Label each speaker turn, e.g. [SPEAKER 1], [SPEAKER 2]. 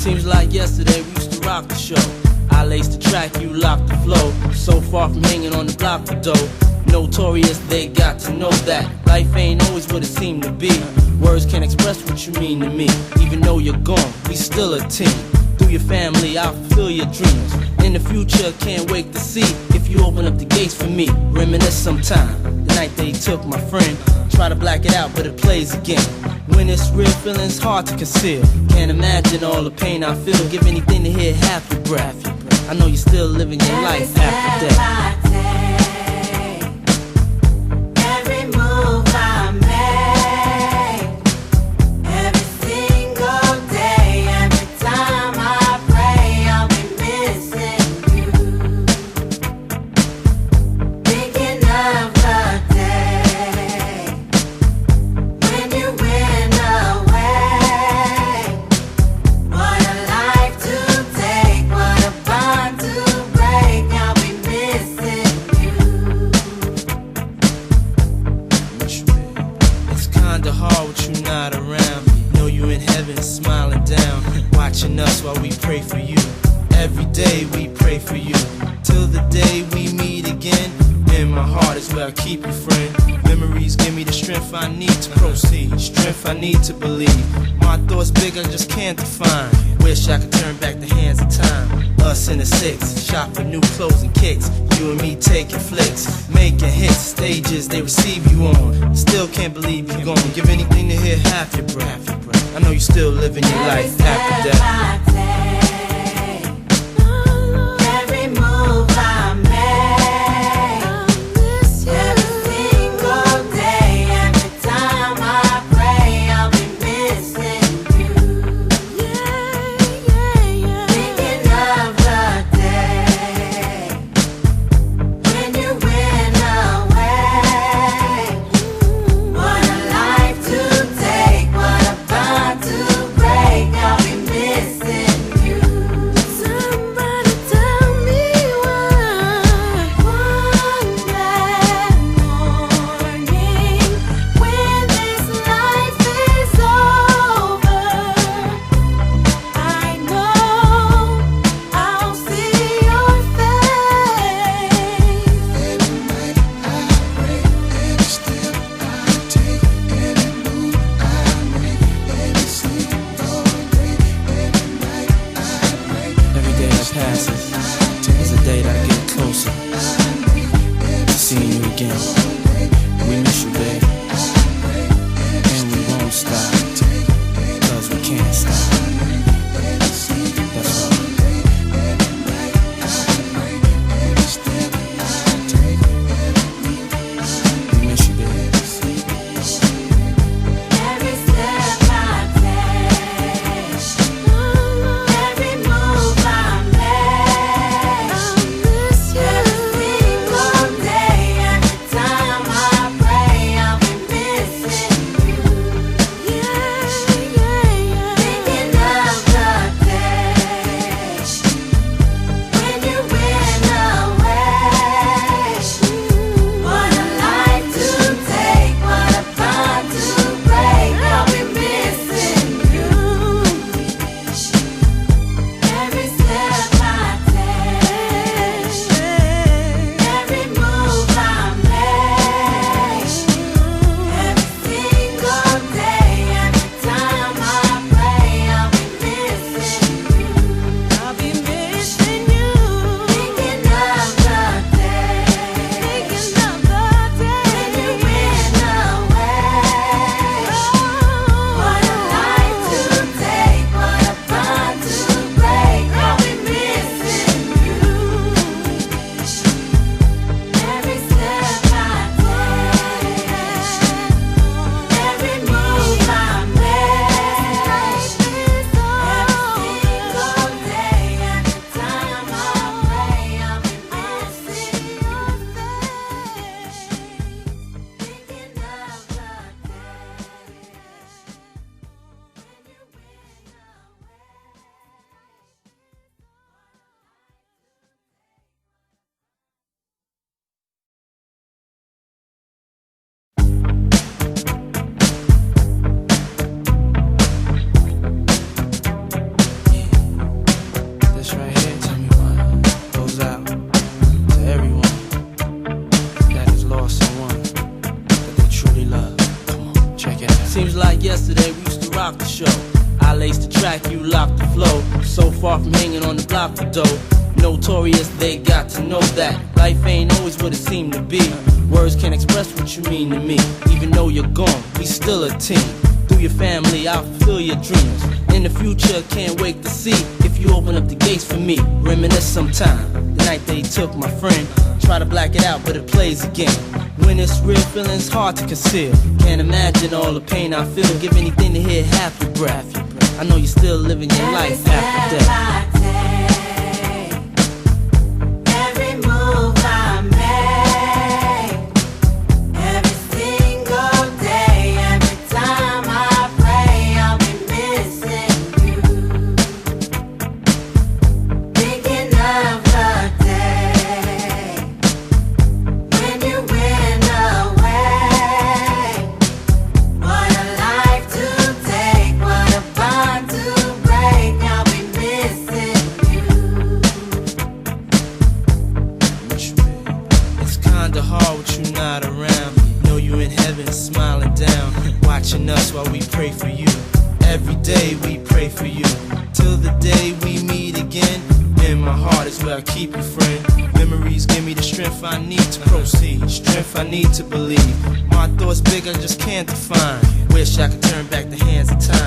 [SPEAKER 1] Seems like yesterday we used to rock the show. I laced the track, you locked the flow. So far from hanging on the block for dough. Notorious, they got to know that life ain't always what it seemed to be. Words can't express what you mean to me. Even though you're gone, we still a team. Through your family, I'll fulfill your dreams. In the future, can't wait to see if you open up the gates for me. Reminisce sometime, the night they took my friend. Try to black it out, but it plays again. When it's real, feeling's hard to conceal. Can't imagine all the pain I feel. Give anything to hear half your breath. I know you're still living your life after death. Hard with you not around me. Know you in heaven smiling down, watching us while we pray for you. Every day we pray for you, till the day we meet again. In my heart is where I keep you, friend. Memories give me the strength I need to proceed, strength I need to believe. My thoughts big, I just can't define. Wish I could turn back the hands of time. Us in the six, shop for new clothes and kicks. You and me taking flicks, making hits, stages they receive you on. Still can't believe you're gone. Give anything to hear half your breath. I know you're still living your life after death.
[SPEAKER 2] Missing
[SPEAKER 1] rock the show. I lace the track, you lock the flow. So far from hanging on the block for dough. Notorious, they got to know that life ain't always what it seemed to be. Words can't express what you mean to me. Even though you're gone, we still a team. Through your family, I'll fulfill your dreams. In the future, can't wait to see if you open up the gates for me. Reminisce sometime, the night they took my friend. Try to black it out, but it plays again. When it's real, feeling's hard to conceal. Can't imagine all the pain I feel. Give anything to hear half your breath. I know you're still living your life after death. Hard with you not around. Know you in heaven smiling down, watching us while we pray for you. Every day we pray for you, till the day we meet again. In my heart is where I keep you, friend. Memories give me the strength I need to proceed, strength I need to believe. My thoughts big, I just can't define. Wish I could turn back the hands of time.